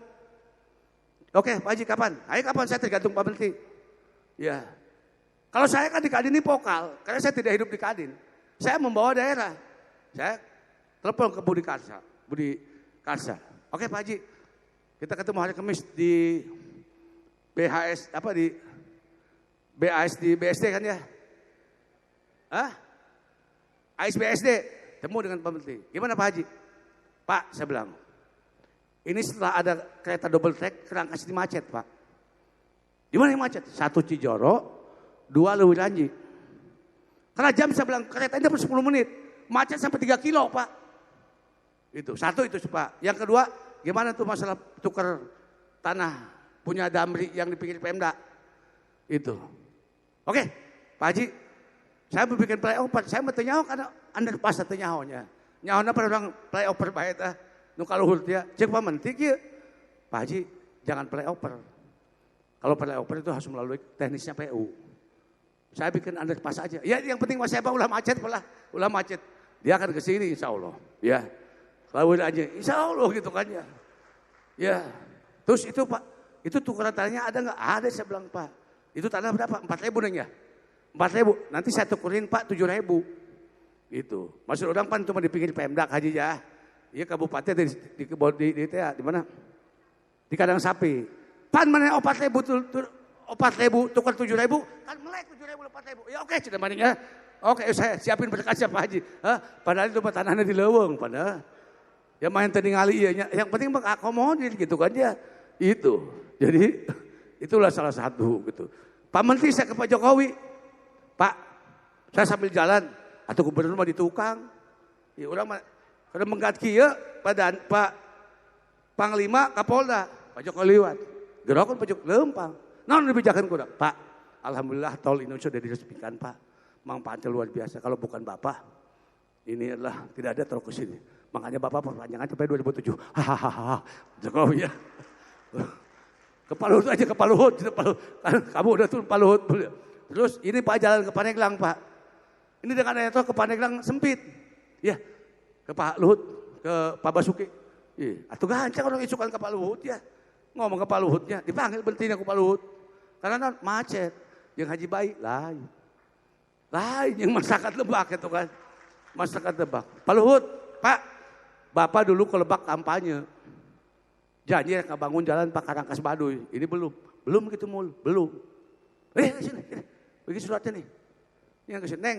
Oke, Pak Haji kapan? Ayo kapan, saya tergantung Pak Menteri. Ya. Kalau saya kan di Kadin ini vokal, karena saya tidak hidup di Kadin. Saya membawa daerah. Saya telepon ke Budi Karsa. Oke Pak Haji, kita ketemu hari Kamis di BHS, apa di BAS di BSD kan ya? ASBSD, temu dengan Pak Menteri. Gimana Pak Haji? Pak, saya bilang, ini setelah ada kereta double track, Kerangkas ini macet Pak. Di mana yang macet? 1 Cijoro, 2 Lewilanji. Karena jam saya bilang kereta ini 10 menit. Macet sampai 3 kilo Pak. Itu, 1 itu Pak. Yang kedua, gimana tuh masalah tukar tanah punya Damri yang di pinggir Pemda. Itu. Oke, Pak Haji, saya berbikin flyover. Saya mau nyaho karena underpass teh nyahonya. Nyahona pada orang flyover bae tah. Nu kaluhur teh cek Pak Menteri kieu. Pak Haji, jangan flyover. Kalau flyover itu harus melalui teknisnya PU. Saya bikin underpass aja. Ya yang penting Mas Eba ulah macet pelah, ulah macet. Dia akan ke sini insya Allah. Ya. Lawan aja insya Allah gitu kan ya. Ya. Terus itu Pak, itu tukeran tanahnya ada nggak? Ada saya bilang Pak. Itu tanah berapa? 4.000 neng ya? 4.000. Nanti saya tukerin Pak 7.000. Itu. Maksud orang Pan cuma dipikir Pemda aja ya. Iya kabupaten di mana? Di kandang sapi. Pan mana 4.000 tukar 7.000 kan melek 7.000 4.000. Ya oke sudah maning ya. Oke saya siapin berkas Pak Haji. Padahal itu tanahnya di leuweung padahal. Ya main ningali ieu nya. Yang penting mengakomodir gitu kan ya. Itu. Jadi itulah salah satu gitu. Pak Menteri saya ke Pak Jokowi. Pak, saya sambil jalan atau gubernur mah di tukang. Ya urang mah kada menggat kieu Pak Panglima Kapolda. Pak Jokowi liwat. Gerokon Pak Jokowi leumpang. Naon dibijakeun kurang? Pak, alhamdulillah tol Indonesia sudah diresmikan, Pak. Manfaatnya luar biasa. Kalau bukan Bapak, ini adalah tidak ada tol ke sini. Makanya Bapak perpanjangan sampai 2007. Hahaha. Jokowi ya. Kepaluhut aja kepaluhut. Kamu udah turun Paluhut. Terus ini Pak jalan ke Paneglang, Pak. Ini dengan adanya tol ke Paneglang sempit. Ya. Ke Pak Luhut, ke Pak Basuki. Iya, atuh gancang orang isukan ke Pak Luhut ya. Ngomong ke Pak Luhutnya, dipanggil berhentinya ke Pak Luhut. Karena macet. Yang Haji Bayi lain. Lain yang masyarakat Lebak itu kan. Masyarakat Lebak. Pak Luhut, Pak, Bapak dulu ke Lebak kampanye. Janji akan bangun jalan Pak Karangkas Baduy. Ini belum. Belum gitu mul. Belum. Sini. Bagi suratnya nih. Ini yang kesini. Neng.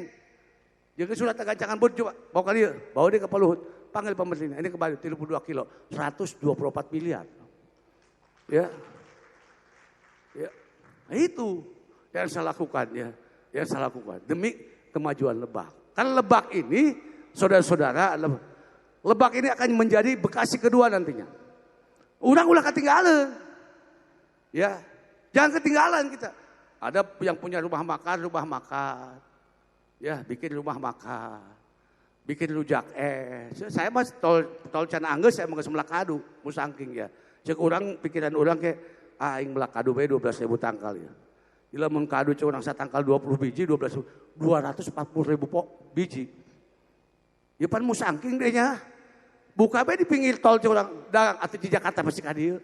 Yang ke surat gancangan bud coba. Bawa dia. Bawa dia ke Pak Luhut. Panggil pemerintah. Ini kembali 32 kilo. 124 miliar. Ya. Ya. Nah, itu yang saya lakukan ya. Yang saya lakukan demi kemajuan Lebak. Karena Lebak ini saudara-saudara Lebak ini akan menjadi Bekasi kedua nantinya. Udah ketinggalan. Ya. Jangan ketinggalan kita. Ada yang punya rumah makan. Ya, bikin rumah makan. Bikin rujak Saya mas tol Cana Angges saya mau ke Melakadu, musangking ya. Cek orang pikiran orang kayak aing Melakadu bae 12.000 tangkal ya. Ila mun kadu cek urang satangkal 20 biji 240.000 biji. Ya pan musangking deh nya. Buka bae di pinggir tol cek urang dagang atuh di Jakarta pasti ka dieu.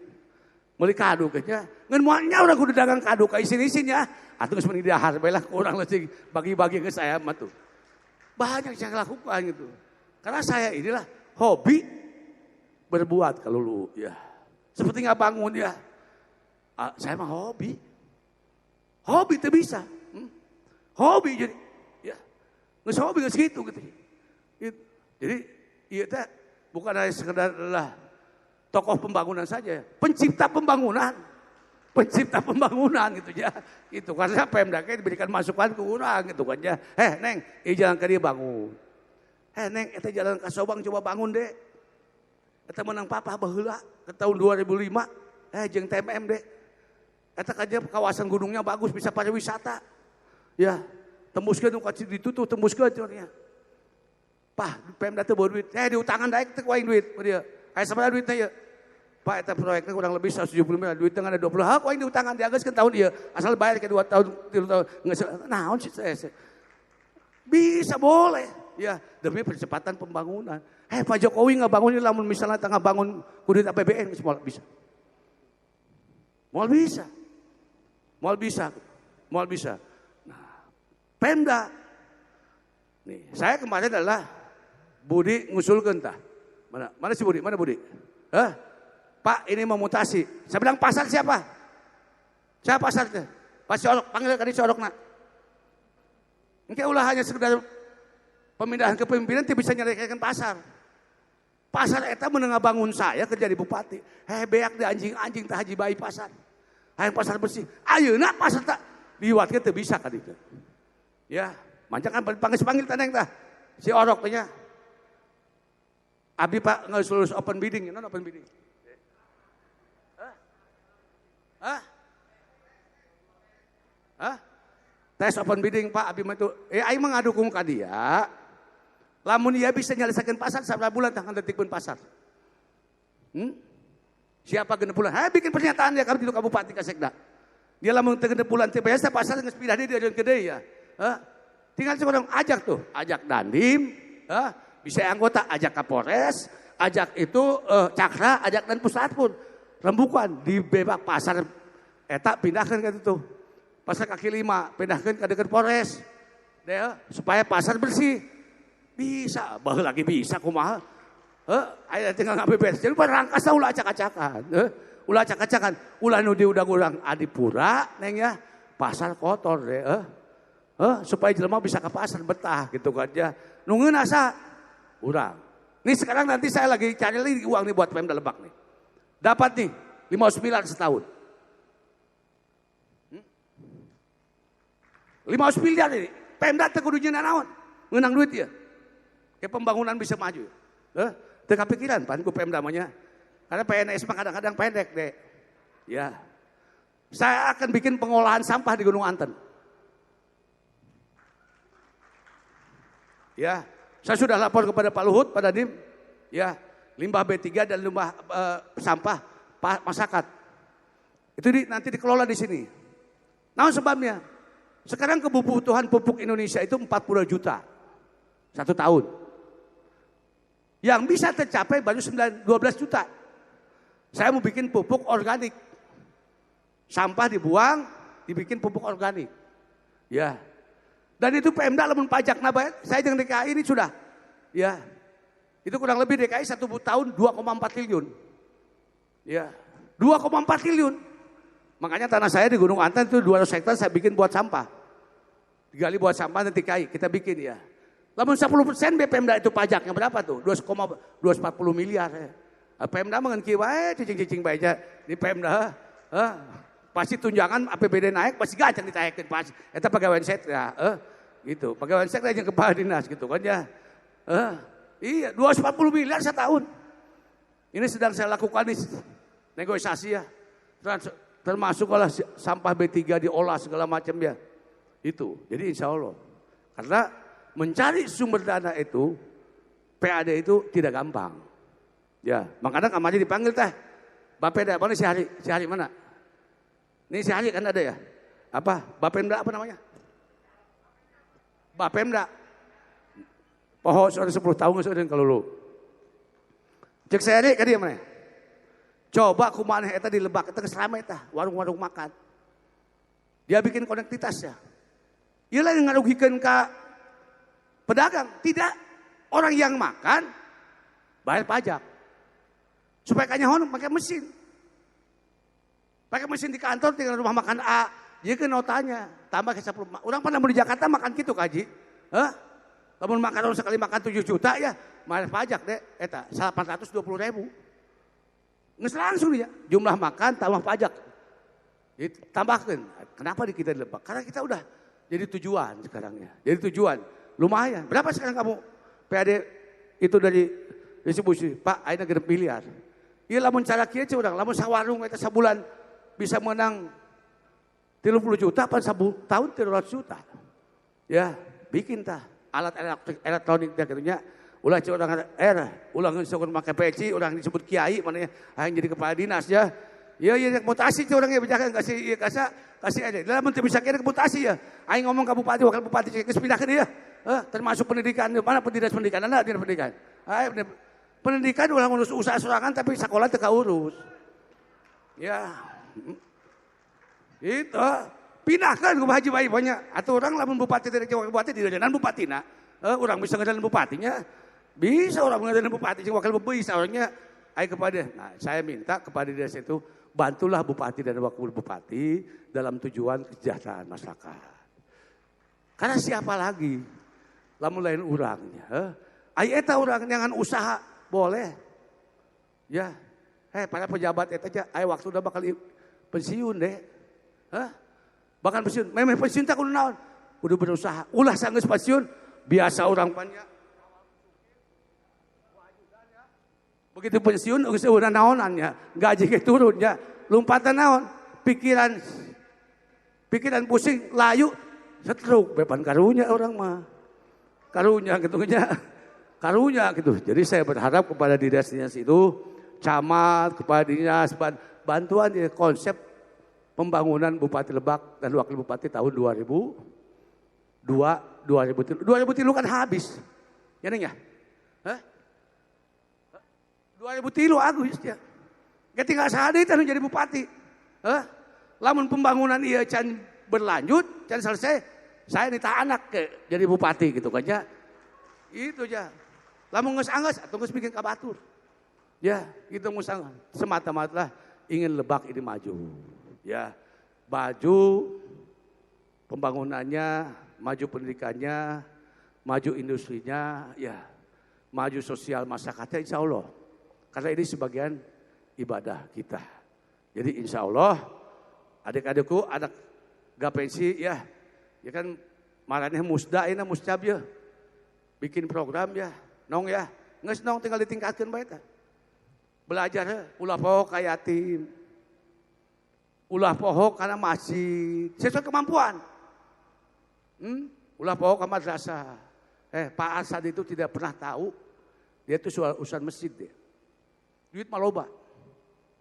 Meuli kadu kayaknya. Ngan moalnya urang kudu dagang kadu ka isin-isin ya. Atuh geus meuni dahar bae lah kurang leucing bagi-bagi ke saya mah tuh. Banyak yang saya lakukan gitu. Karena saya inilah hobi berbuat kalau lu ya. Seperti nggak bangun ya. Saya mah hobi. Hobi itu bisa. Hobi jadi. Ya. Nggak hobi nggak segitu gitu. Jadi iya teh bukan hanya sekedar adalah tokoh pembangunan saja. Pencipta pembangunan. Pencipta pembangunan gitu ya. Itu karena Pemda diberikan masukan ke urang gitu kan ya. Neng, jalan ke dia bangun. Neng, eta jalan ke Sobang coba bangun deh. Eta menang papa baheula ke tahun 2005. Jeung TMM deh. Eta kaja kawasan gunungnya bagus bisa pariwisata. Ya, tembuskeun nu kacid ditutup tembuskeun cenah. Pah, Pemda teu bawa duit. Diutangan daek teu kuaing duit dia. Aya sabaraha duitnya ya? Pak, eta proyeknya kurang lebih 170 miliar, duit tengah ada 20. Kok ini diutangan diaguskeun tahun ieu. Asal bayar ke 2 tahun, 3 tahun. Naon sih saya. Bisa boleh. Ya, demi percepatan pembangunan. Pak Jokowi ngabangun ini lamun misalnya tengah bangun kudu APBN semua bisa. Moal bisa. Nah, Pemda. Nih, saya kemarin adalah Budi ngusulkeun tah. Mana si Budi? Mana Budi? Pak, ini mau mutasi. Saya bilang pasar siapa? Siapa pasarnya? Pak Sorok, panggil tadi Sorok nak. Engke ulah hanya sekedar pemindahan kepemimpinan tidak bisa nyelesaikan pasar. Pasar eta menengah bangun saya kerja di bupati. Beak di anjing-anjing tah Haji Bayi pasar. Hayang pasar bersih. Ayeuna pasar tak liwatkeun teu bisa ka dieu. Ya, manjakan panggil taneng tah. Si Orok teh nya. Abi Pak geus lulus open bidding, non open bidding. Tes open bidding Pak Abi mah itu. Aing mah ngadukung ka dia. Lamun dia bisa nyelesakeun pasar sabaraha bulan tah ngandetikkeun pasar. Siapa genep bulan? Bikin pernyataan dia ka Bupati ka Sekda. Dia lamun teu genep bulan teh biasa pasar geus pindah dia di gede ya. Tinggal sekarang ajak tuh, ajak Dandim, bisa anggota, ajak Kapolres, ajak itu Cakra, ajak dan pusat pun. Rembukan di bebak pasar eta pindahkan ke itu. Pasar kaki 5 pindahkan ke dekat Polres. Supaya pasar bersih. Bisa, baheula lagi bisa kumaha. Aya tinggal ngabebes. Jadi rangkas ulah acak-acakan. Ulah acak-acakan, ulah nu diudang urang adipura neng ya. Pasar kotor deh. Supaya jelema bisa ke pasar betah gitu kan ya. Nungguin asa urang. Nih sekarang nanti saya lagi cari lagi uang nih buat Pemda Lebak nih. Dapat nih 59 setahun. 5 miliar ini. Pemda teh kudu nyeuna naon? Ngeunang duit ya. Kayak pembangunan bisa maju. Teu kapikiran pan ku Pemda mah nya. Karena PNS mah kadang-kadang pendek deh. Ya. Saya akan bikin pengolahan sampah di Gunung Anten. Ya, saya sudah lapor kepada Pak Luhut, Pak Dandim. Ya, limbah B3 dan limbah sampah masyarakat. Itu nanti dikelola di sini. Nah sebabnya, sekarang kebutuhan pupuk Indonesia itu 40 juta. 1 tahun. Yang bisa tercapai baru 12 juta. Saya mau bikin pupuk organik. Sampah dibuang, dibikin pupuk organik. Ya. Dan itu Pemda lamun pajak nabah, saya dengan DKI ini sudah. Ya. Itu kurang lebih DKI 1 tahun 2,4 triliun. Ya. 2,4 triliun. Makanya tanah saya di Gunung Anten itu 200 hektar saya bikin buat sampah. Digali buat sampah nanti DKI, kita bikin ya. Lamun 10% Pemda itu pajaknya berapa tuh? 240 miliar. Ya. Pemda mengenki wae cicing-cicing bae di Pemda. Pasti tunjangan APBD naik pasti gacang ditaekeun pasti. Eta pegawai sekda, gitu. Pegawai sekda jeung kepala dinas gitu kan ya. Iya, 240 miliar setahun. Ini sedang saya lakukan nih negosiasi ya. Termasuk kalau sampah B3 diolah segala macam ya. Itu. Jadi insya Allah. Karena mencari sumber dana itu PAD itu tidak gampang. Ya, makanya kamarnya dipanggil teh. Bapeda mana si Hari? Si Hari mana? Ini si Hari kan ada ya? Apa? Bapemda apa namanya? Bapemda. Pohon sudah 10 tahun sudah kalau lu. Cek saya deh dia mana? Coba kumaha eta di Lebak eta geus rame tah, warung-warung makan. Dia bikin konektivitas ya. Ieu lain ngarugikeun ka pedagang, tidak. Orang yang makan bayar pajak. Supaya kanyahoan pakai mesin. Pakai mesin di kantor tinggal rumah makan A. Dia ke notanya. Tambah ke 10. Orang pernah di Jakarta makan gitu kaji. Lamun makan orang sekali makan 7 juta ya. Bayar pajak deh. Eta 820.000. Nges langsung dia. Jumlah makan tambah pajak. Jadi, tambahkan. Kenapa di kita di Lebak? Karena kita udah jadi tujuan sekarang ya. Jadi tujuan. Lumayan. Berapa sekarang kamu PAD itu dari distribusi? Pak, ayeuna genep miliar. Iya lamun cara kieu ce urang, lamun sawarung eta sabulan bisa menang 30 juta apa tahun 300 juta. Ya, bikin tah alat elektronik teh kitu nya. Ulah ce urang ulah geus make peci, urang disebut kiai mana aing jadi kepala dinas ya. Iya mutasi ce urang ge bejakan kasih kasih aja. Lamun teu bisa kieu mutasi ya. Aing ngomong ka bupati wakil bupati geus pindahkeun ieu. Termasuk pendidikan, mana dinas pendidikan, dinas pendidikan. Pendidikan ulah ngurus usaha sorangan tapi sekolah teu kaurus. Ya. Itu pindahkan ke Haji Bayi banyak. Atau orang lamun bupati dari wakil bupati di dadan bupatina. Orang bisa ngedalan bupatinya. Bisa orang ngedalan bupati jeung wakil bupati bisa orangnya kepada. Nah, saya minta kepada desa itu bantulah bupati dan wakil bupati dalam tujuan kesejahteraan masyarakat. Karena siapa lagi? Lamun lain urangnya. Eta urang nyangan usaha boleh. Ya. Para pejabat eta aja waktu udah bakal pensiun deh. Bakal pensiun. Memang pensiun tak kudu naon? Kudu berusaha. Ulah sanggeus pensiun biasa orang panjang. Begitu pensiun geus eueuh naonannya, gaji ge turun ya. Lompatan naon? Pikiran pusing, layu, stroke, beban karunya orang mah. Karunya gitu nya. Karunya gitu. Jadi saya berharap kepada dinas-dinas itu, camat, kepada dinas, bantuan ya, konsep pembangunan Bupati Lebak dan Wakil Bupati tahun 2024. 2003 kan habis. Ya neng ya? Hah? 2003 Agus ya. Ketika sadar itu jadi bupati. Hah? Lamun pembangunan iya can berlanjut, can selesai, saya nita anak ke jadi bupati gitu kan ya. Itu aja. Lamun geus anggeus atuh geus bikin kabatur. Ya, gitu musang semata-mata ingin Lebak ini maju. Ya, maju pembangunannya, maju pendidikannya, maju industrinya, ya, maju sosial masyarakatnya insya Allah. Karena ini sebagian ibadah kita. Jadi insya Allah adik-adikku anak gak pensi ya kan marahnya musda ini muscab ya. Bikin program ya, nong ya. Nges nong tinggal ditingkatkan baik. Belajar ulah pohok kayak yatim. Ulah pohok karena masih sesuai kemampuan. Ulah pohok ke madrasah. Pak Asad itu tidak pernah tahu. Dia itu urusan masjid dia. Duit maloba.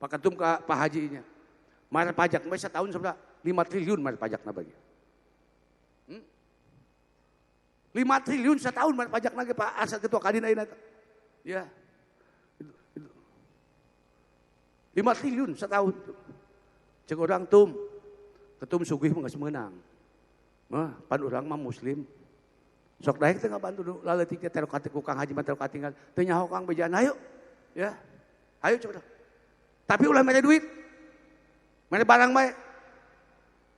Pak Ketum ke Pak Hajinya. Marah pajak, mereka tahun sebelah 5 triliun marah pajak nabagi. 5 triliun setahun marah pajak lagi Pak Asad ketua kadin aina. Ya. 5 triliun setahun. Cek orang ketum sugih mah geus meunang. Mah pan urang mah muslim. Sok daek teh ngabantu laletik teh terokati ku Kang Haji mah terokatingan. Teu nyaho Kang bejaan ayo. Ya. Ayo coba. Tapi ulah mere duit. Mere barang bae.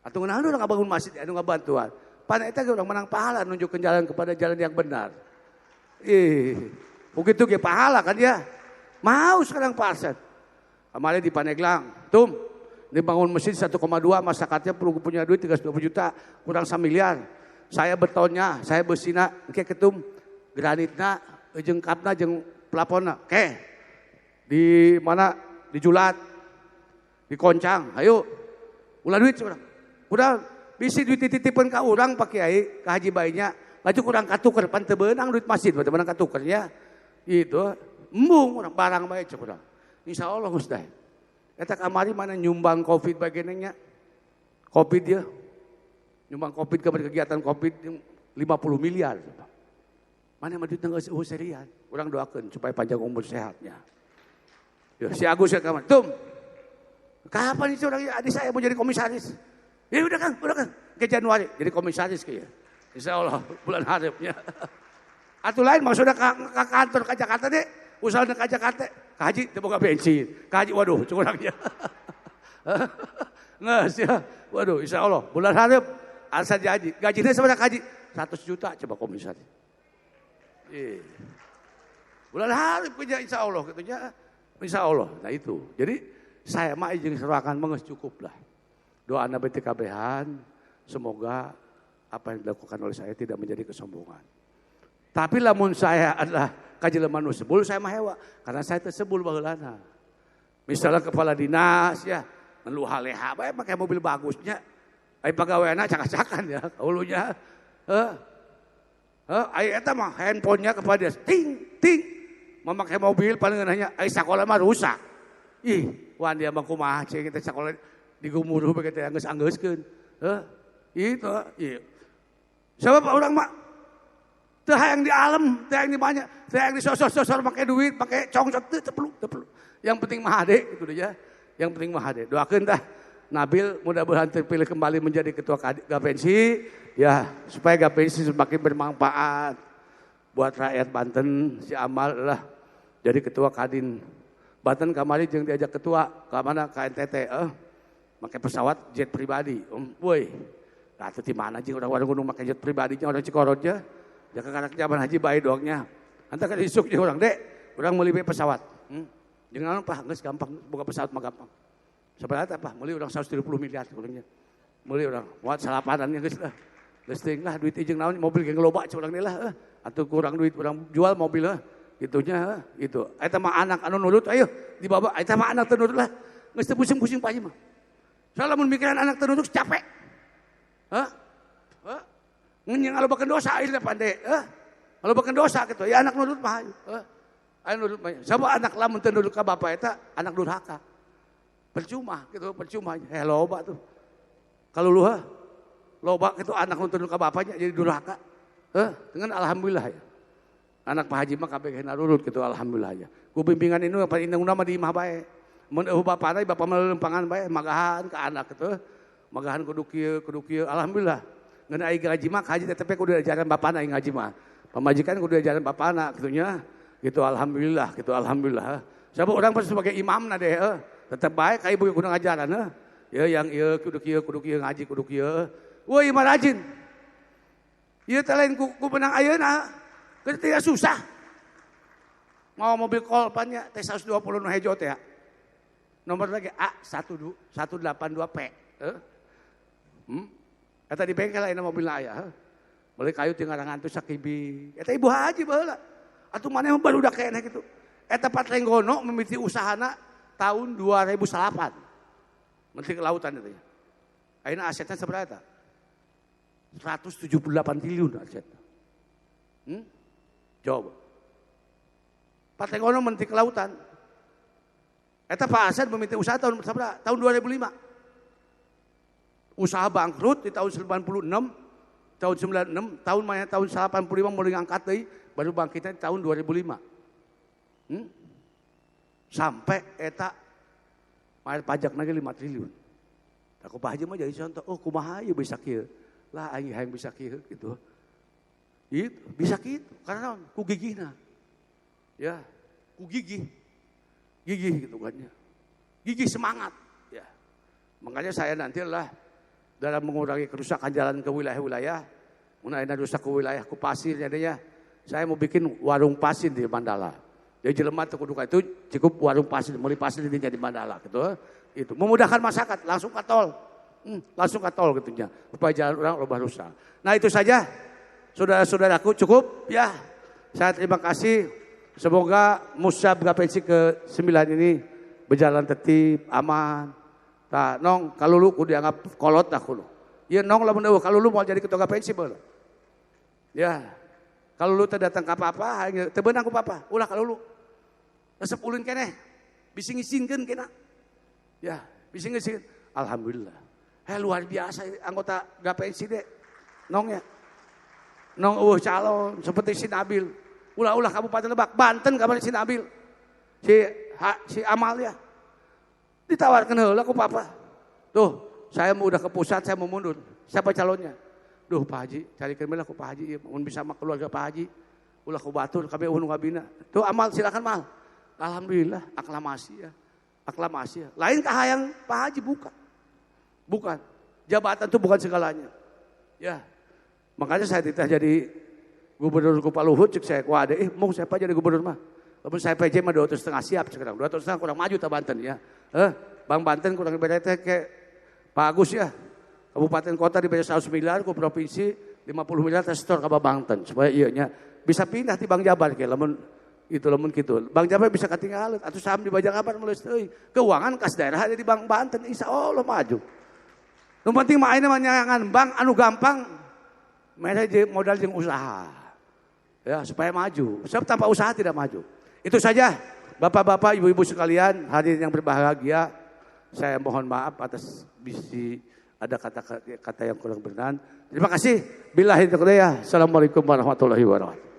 Atuh ngeunah urang ngabangun masjid anu ngabantuan. Pan eta ge urang menang pahala nunjukkeun jalan kepada jalan yang benar. Begitu ge pahala kan ya. Mau sekarang Pak Asad. Kemarin di Paneglang, dibangun mesin 1,2, masyarakatnya perlu punya duit 320 juta, kurang 1 miliar. Saya betonnya, saya besina, kayak ketum, granitna, jeung kapna, jeung plafonna, di mana, di Julat, di Koncang, ayo, ulah duit seorang. Udah, bisi duit titipan ke orang, Pak Kiai, ke Haji Bayinya, laju kurang katuker, pan teu beunang duit masjid, beunang katukernya, itu, embung, orang barang baik seorang. Insya Allah Ustaz. Eta kamari mana nyumbang COVID bagiannya. COVID ya. Nyumbang COVID ke kegiatan COVID 50 miliar. Mana mah duit geus serian. Urang doakeun supaya panjang umur sehatnya. Ya, si Agus ya kamar. Kapan itu orang adik saya mau jadi komisaris? Ya udah kan. Ke Januari jadi komisaris kayaknya. Insya Allah bulan harapnya. Atuh lain maksudnya ke kantor ke Jakarta deh. Usahanya ke Jakarta. Ke Haji, dia boga bensin. Ke Haji, waduh, curangnya. Nges ya. Waduh, insya Allah. Bulan harap, asal jadi Haji. Gajinya sebanyak Haji. 100 juta coba komisaris. Bulan harap punya insya Allah. Katanya, insya Allah. Nah itu. Jadi, saya mah izin serahkan menges cukup lah. Doa Nabi TKBhan. Semoga apa yang dilakukan oleh saya tidak menjadi kesombongan. Tapi lamun saya adalah kajileman nu sebul saya mah hewa karena saya tersebul baheulana. Misalnya kepala dinas ya, melu haleha bae pakai mobil bagusnya. Ai pagaweana cak-cakan ya kaulunya. Ai eta mah handphonenya kepala dinas ting. Memakai mobil paling nanya ai sakola mah rusak. Ih, wan dia mah kumaha cing kita sakola digumuruh bae kita geus-anggeuskeun. Itu ieu. Sabab orang mah teu hayang di alam, teu hayang di banyak, teu hayang di sosor-sosor pakai duit, pakai congcot teu perlu. Yang penting mah hade gitu ya. Yang penting mah hade. Doakeun tah Nabil mudah-mudahan terpilih kembali menjadi ketua Gapensi ya, supaya Gapensi semakin bermanfaat buat rakyat Banten. Si Amal lah jadi ketua Kadin Banten kamari jeung diajak ketua ke mana ka NTT pakai pesawat jet pribadi. Woi. Nah, teu di mana jeung urang gunung make jet pribadinya orang Cikorotnya. Jaka kanak jaman Haji bae doangnya. Anta kan isuk jeung urang, Dek. Urang meuli bae pesawat. Jeung naon Pak, geus gampang boga pesawat mah gampang. Sabaraha Pak? Meuli urang 130 miliar urangnya. Meuli urang muat salapanannya geus lah. Geus teuing lah duit jeung naon mobil ge loba cu urang lah. Atuh kurang duit urang jual mobil gitunya gitu. Eta mah anak anu nurut ayo dibawa eta mah anak teu nurut lah. Geus teu pusing-pusing pa ieu mah. Soalnya mun mikiran anak teu nurut capek. Ngenyang alobakeun dosa ieu pandai. Alobakeun dosa gitu. Ya anak nurut mah. Aya nurut mah. Sabab anak lamun teu nurut ka bapa eta anak durhaka. Percuma gitu, percuma. Loba tuh. Kaluluha. Loba itu anak nuntun ka bapaknya jadi durhaka. Dengan alhamdulillah ya. Anak Pak Haji mah kabeh narurut gitu alhamdulillah ya. Ku bimbingan ini apa indung mah di imah bae. Mun bapana bapak melempangan bae magahan ka anak gitu. Magahan kudu kieu alhamdulillah. Ngeun aya ngaji mah haji tetep kudu diajaran bapana ing ngaji mah. Pamajikan kudu diajaran bapana gitunya. Gitu alhamdulillah gitu alhamdulillah. Sabab urang pas sebagai imamna deh tetep bae ka ibu kudu ngajaran ya yang ieu kudu kieu ngaji kudu kieu. Woi imah rajin. Ieu teh lain ku benang ayeuna. Ketika susah. Mau mobil kolpannya T120 nu hejo teh ya. Nomor lagi A182P. Eta di bengkel ayeuna mobilna aya. Beli kayu tinggal ngantu sakibi. Eta ibu haji baheula. Atuh maneh baru udah keneh gitu. Eta Patrenggono mimiti usahana tahun 2008. Menteri Kelautan itu ya. Ayeuna asetnya seberapa eta? 178 triliun asetnya. Coba. Patrenggono Menteri Kelautan. Eta Pak Asad meminta usaha tahun berapa? Tahun 2005. Usaha bangkrut di tahun 96, tahun 96, tahun 85 mulai ngangkat deui, baru bangkitnya di tahun 2005. Sampai eta bayar pajak lagi 5 triliun. Aku Pak Haji mah jadi contoh, oh kumaha ieu bisa kieu. Lah aing hayang bisa kieu gitu. Itu bisa gitu karena ku gigihna. Ya, ku gigih gitu kan ya. Gigih semangat ya. Makanya saya nantilah dalam mengurangi kerusakan jalan ke wilayah-wilayah, mun aya rusak ke wilayah ku pasir jadinya saya mau bikin warung pasir di Mandala. Jadi jelema teu kudu itu cukup warung pasir, meuli pasir di Mandala gitu. Itu memudahkan masyarakat langsung ka tol. Langsung ka tol gitu nya. Supaya jalan orang loba rusak. Nah, itu saja. Saudara-saudaraku cukup ya. Saya terima kasih. Semoga Musyab Gapensi ke-9 ini berjalan tertib, aman. Tah nong kalulu kudu dianggap kolot dah kudu. Ieu nong lamun eueuh kalulu mau jadi ketua Gapensi beul. Ya. Kalulu teh datang ka apa-apa, teu beunang ku papa. Ulah kalulu. Resep ulun keneh. Bisi ngisinkeun kena. Ya, bisi ngisinkeun. Alhamdulillah. Luar biasa anggota Gapensi deh. Nong ya. Nong calon seperti si Nabil. Ulah Kabupaten Lebak, Banten kapan si Nabil. Si Amal ya. Ditawarkan heula ku papa. Tuh, saya mau udah ke pusat, saya mau mundur. Siapa calonnya? Duh Pak Haji, carikan belah ku Pak Haji. Mun bisa mah keluarga Pak Haji. Ulah ku batur, kami uhun ngabina. Tuh Amal silakan Mal. Alhamdulillah, aklamasi ya. Aklamasi ya. Lain kahayang Pak Haji bukan. Jabatan itu bukan segalanya. Ya. Makanya saya tidak jadi gubernur ku Pak Luhut, cek saya kuade, mau siapa jadi gubernur mah? Lamun saya PJ mah 2,5 siap sekarang. 2,5 kurang maju ta Banten ya. Bang Banten kurang dibeda teh ke Pak Agus ya. Kabupaten kota dibeda 100 miliar ku provinsi 50 miliar teh setor ka Banten supaya ieu nya bisa pindah ti Bang Jabar ke lamun kitu. Bang Jabar bisa katinggalan atuh saham dibajak kapan mulai euy. Keuangan kas daerah ada di Bang Banten insyaallah maju. Nu penting mah ayeuna mah nyangan bank anu gampang modal jeung usaha. Ya, supaya maju. Sebab tanpa usaha tidak maju. Itu saja, Bapak-bapak, Ibu-ibu sekalian, hadirin yang berbahagia. Saya mohon maaf atas bisi ada kata-kata yang kurang berkenan. Terima kasih. Billahi taufiq. Assalamualaikum warahmatullahi wabarakatuh.